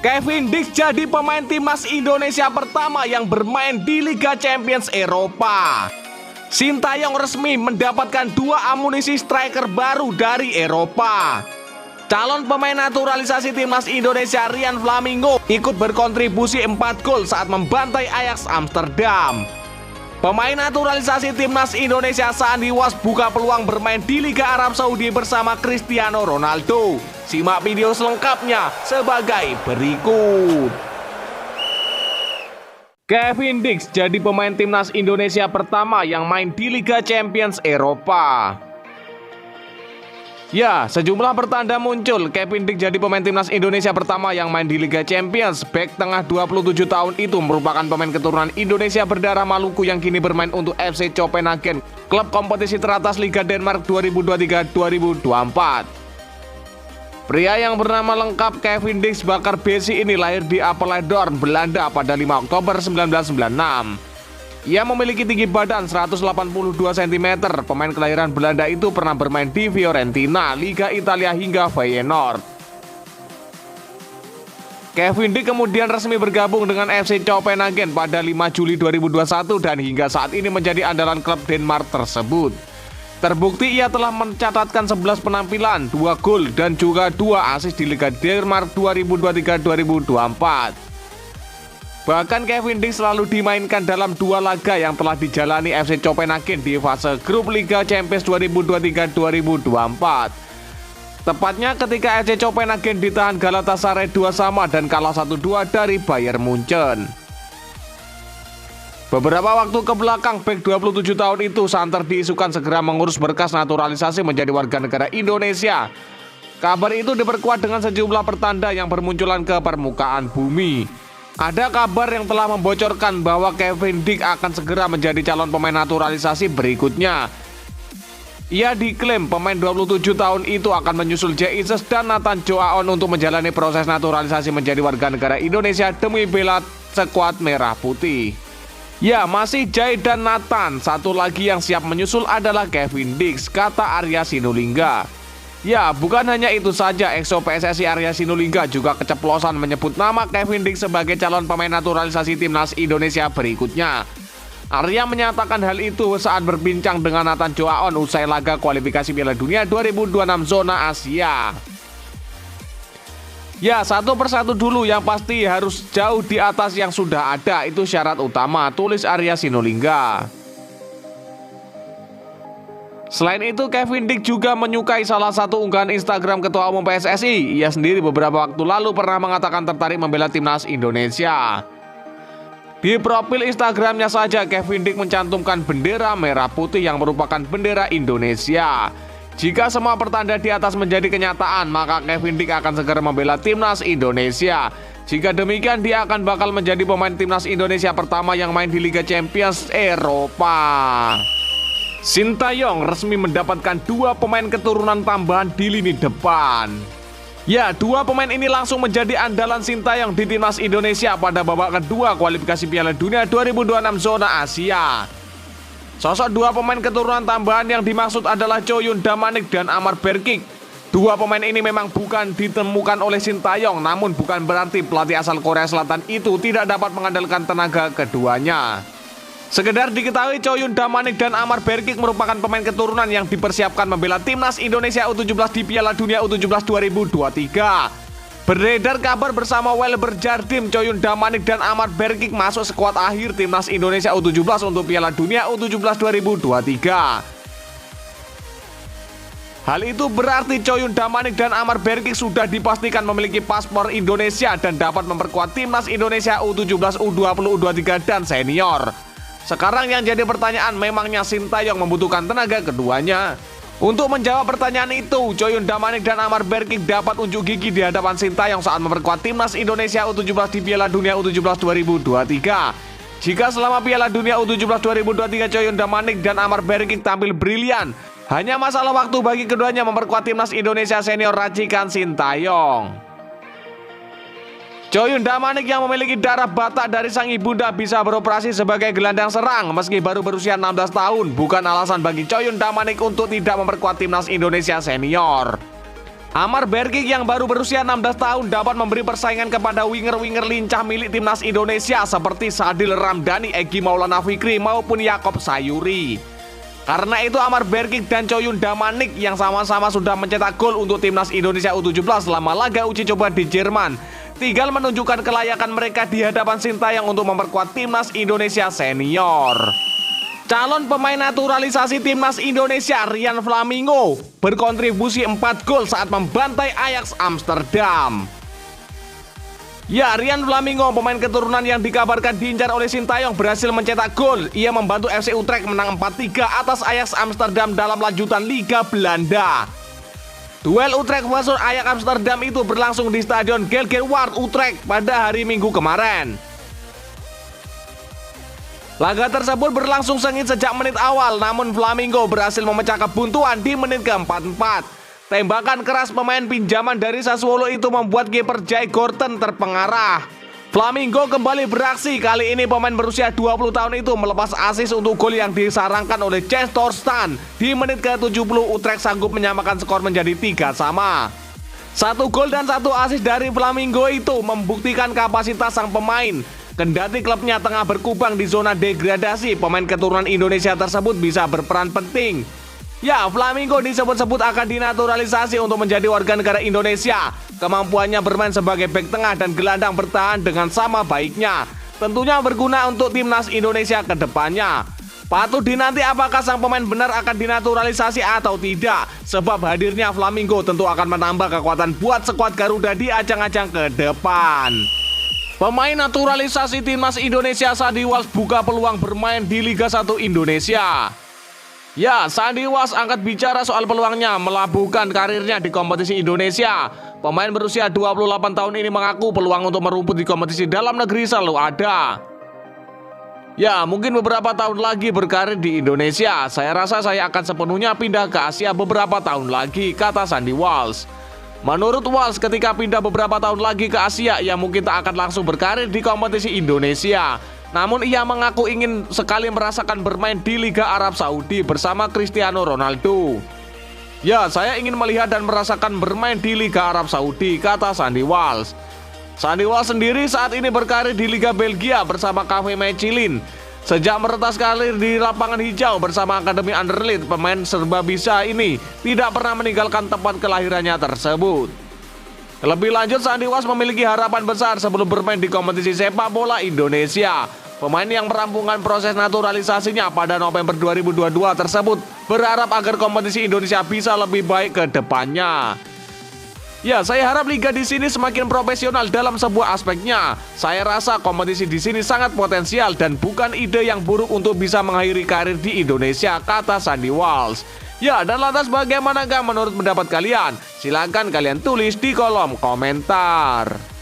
Kevin Dix jadi pemain timnas Indonesia pertama yang bermain di Liga Champions Eropa. Sintayong resmi mendapatkan 2 amunisi striker baru dari Eropa. Calon pemain naturalisasi timnas Indonesia Rian Flamingo ikut berkontribusi 4 gol saat membantai Ajax Amsterdam. Pemain naturalisasi timnas Indonesia Sandi Was buka peluang bermain di Liga Arab Saudi bersama Cristiano Ronaldo. Simak video selengkapnya sebagai berikut. Kevin Dix jadi pemain timnas Indonesia pertama yang main di Liga Champions Eropa. Ya, sejumlah pertanda muncul. Kevin Dix jadi pemain timnas Indonesia pertama yang main di Liga Champions. Bek tengah 27 tahun itu merupakan pemain keturunan Indonesia berdarah Maluku yang kini bermain untuk FC Copenhagen, klub kompetisi teratas Liga Denmark 2023-2024. Pria yang bernama lengkap Kevin Dix Bakker Besi ini lahir di Apeldoorn, Belanda pada 5 Oktober 1996. Ia memiliki tinggi badan 182 cm. Pemain kelahiran Belanda itu pernah bermain di Fiorentina, Liga Italia hingga Feyenoord. Kevin Dix kemudian resmi bergabung dengan FC Copenhagen pada 5 Juli 2021 dan hingga saat ini menjadi andalan klub Denmark tersebut. Terbukti ia telah mencatatkan 11 penampilan, 2 gol dan juga 2 assist di Liga Denmark 2023-2024. Bahkan Kevin Dix selalu dimainkan dalam 2 laga yang telah dijalani FC Copenhagen di fase grup Liga Champions 2023-2024. Tepatnya ketika FC Copenhagen ditahan Galatasaray 2-2 dan kalah 1-2 dari Bayern Munchen. Beberapa waktu ke belakang, bek 27 tahun itu santer diisukan segera mengurus berkas naturalisasi menjadi warga negara Indonesia. Kabar itu diperkuat dengan sejumlah pertanda yang bermunculan ke permukaan bumi. Ada kabar yang telah membocorkan bahwa Kevin Dix akan segera menjadi calon pemain naturalisasi berikutnya. Ia diklaim pemain 27 tahun itu akan menyusul Jesus dan Nathan Joaon untuk menjalani proses naturalisasi menjadi warga negara Indonesia demi bela skuad merah putih. Ya, masih Jai dan Nathan. Satu lagi yang siap menyusul adalah Kevin Dix, kata Arya Sinulinga. Ya, bukan hanya itu saja, EXO PSSI Arya Sinulinga juga keceplosan menyebut nama Kevin Dix sebagai calon pemain naturalisasi timnas Indonesia berikutnya. Arya menyatakan hal itu saat berbincang dengan Nathan Joaon usai laga kualifikasi Piala Dunia 2026 zona Asia. Ya, satu persatu dulu, yang pasti harus jauh di atas yang sudah ada, itu syarat utama, tulis Arya Sinulinga. Selain itu, Kevin Dix juga menyukai salah satu unggahan Instagram Ketua Umum PSSI. Ia sendiri beberapa waktu lalu pernah mengatakan tertarik membela timnas Indonesia. Di profil Instagramnya saja, Kevin Dix mencantumkan bendera merah putih yang merupakan bendera Indonesia. Jika semua pertanda di atas menjadi kenyataan, maka Kevin Dix akan segera membela timnas Indonesia. Jika demikian, dia akan bakal menjadi pemain timnas Indonesia pertama yang main di Liga Champions Eropa. Sintayong resmi mendapatkan 2 pemain keturunan tambahan di lini depan. Ya, 2 pemain ini langsung menjadi andalan Sintayong di timnas Indonesia pada babak kedua kualifikasi Piala Dunia 2026 zona Asia. Sosok 2 pemain keturunan tambahan yang dimaksud adalah Choyun Damanik dan Amar Berkik. 2 pemain ini memang bukan ditemukan oleh Sintayong, namun bukan berarti pelatih asal Korea Selatan itu tidak dapat mengandalkan tenaga keduanya. Sekedar diketahui, Choyun Damanik dan Amar Berkik merupakan pemain keturunan yang dipersiapkan membela timnas Indonesia U17 di Piala Dunia U17 2023. Beredar kabar bersama Welber Jardim, Choyun Damanik dan Amar Berkik masuk skuad akhir timnas Indonesia U17 untuk Piala Dunia U17 2023. Hal itu berarti Choyun Damanik dan Amar Berkik sudah dipastikan memiliki paspor Indonesia dan dapat memperkuat timnas Indonesia U17, U20, U23 dan senior. Sekarang yang jadi pertanyaan, memangnya Sintayong membutuhkan tenaga keduanya? Untuk menjawab pertanyaan itu, Choyun Damanik dan Amar Berkik dapat unjuk gigi di hadapan Sintayong saat memperkuat timnas Indonesia U17 di Piala Dunia U17 2023. Jika selama Piala Dunia U17 2023 Choyun Damanik dan Amar Berkik tampil brilian, hanya masalah waktu bagi keduanya memperkuat timnas Indonesia senior racikan Sintayong. Choyun Damanik yang memiliki darah Batak dari sang ibunda bisa beroperasi sebagai gelandang serang meski baru berusia 16 tahun. Bukan alasan bagi Choyun Damanik untuk tidak memperkuat timnas Indonesia senior. Amar Bergic yang baru berusia 16 tahun dapat memberi persaingan kepada winger-winger lincah milik timnas Indonesia seperti Sadil Ramdhani, Egy Maulana Fikri maupun Yaakob Sayuri. Karena itu Amar Bergic dan Coyun Damanik yang sama-sama sudah mencetak gol untuk timnas Indonesia U17 selama laga uji coba di Jerman, tinggal menunjukkan kelayakan mereka di hadapan Sintayong untuk memperkuat timnas Indonesia senior. Calon pemain naturalisasi timnas Indonesia Rian Flamingo berkontribusi 4 gol saat membantai Ajax Amsterdam. Ya, Rian Flamingo, pemain keturunan yang dikabarkan diincar oleh Sintayong, berhasil mencetak gol. Ia membantu FC Utrecht menang 4-3 atas Ajax Amsterdam dalam lanjutan Liga Belanda. Duel Utrecht versus Ajax Amsterdam itu berlangsung di Stadion Gelderwaard Utrecht pada hari Minggu kemarin. Laga tersebut berlangsung sengit sejak menit awal, namun Flamingo berhasil memecah kebuntuan di menit ke-44. Tembakan keras pemain pinjaman dari Sassuolo itu membuat kiper Jay Gorton terpengarah. Flamingo kembali beraksi, kali ini pemain berusia 20 tahun itu melepas assist untuk gol yang disarangkan oleh Jens Torstan. Di menit ke-70 Utrecht sanggup menyamakan skor menjadi 3-3. 1 gol dan 1 assist dari Flamingo itu membuktikan kapasitas sang pemain. Kendati klubnya tengah berkubang di zona degradasi, pemain keturunan Indonesia tersebut bisa berperan penting. Ya, Flamingo disebut-sebut akan dinaturalisasi untuk menjadi warga negara Indonesia. Kemampuannya bermain sebagai bek tengah dan gelandang bertahan dengan sama baiknya. Tentunya berguna untuk timnas Indonesia ke depannya. Patut dinanti apakah sang pemain benar akan dinaturalisasi atau tidak. Sebab hadirnya Flamingo tentu akan menambah kekuatan buat skuad Garuda di ajang-ajang ke depan. Pemain naturalisasi timnas Indonesia Sandi Walsh buka peluang bermain di Liga 1 Indonesia. Ya, Sandi Walsh angkat bicara soal peluangnya melabuhkan karirnya di kompetisi Indonesia. Pemain berusia 28 tahun ini mengaku peluang untuk merumput di kompetisi dalam negeri selalu ada. Ya, mungkin beberapa tahun lagi berkarir di Indonesia. Saya rasa saya akan sepenuhnya pindah ke Asia beberapa tahun lagi, kata Sandi Walsh. Menurut Walsh, ketika pindah beberapa tahun lagi ke Asia, ia mungkin tak akan langsung berkarir di kompetisi Indonesia. Namun ia mengaku ingin sekali merasakan bermain di Liga Arab Saudi bersama Cristiano Ronaldo. Ya, saya ingin melihat dan merasakan bermain di Liga Arab Saudi, kata Sandi Walsh. Sandi Walsh sendiri saat ini berkarir di Liga Belgia bersama KV Mechelen. Sejak meretas karir di lapangan hijau bersama Akademi Anderlecht, pemain serba bisa ini tidak pernah meninggalkan tempat kelahirannya tersebut. Lebih lanjut, Sandi Walsh memiliki harapan besar sebelum bermain di kompetisi sepak bola Indonesia. Pemain yang merampungkan proses naturalisasinya pada November 2022 tersebut berharap agar kompetisi Indonesia bisa lebih baik ke depannya. Ya, saya harap liga di sini semakin profesional dalam sebuah aspeknya. Saya rasa kompetisi di sini sangat potensial dan bukan ide yang buruk untuk bisa mengakhiri karir di Indonesia, kata Sandi Walsh. Ya, dan lantas bagaimanakah menurut pendapat kalian? Silahkan kalian tulis di kolom komentar.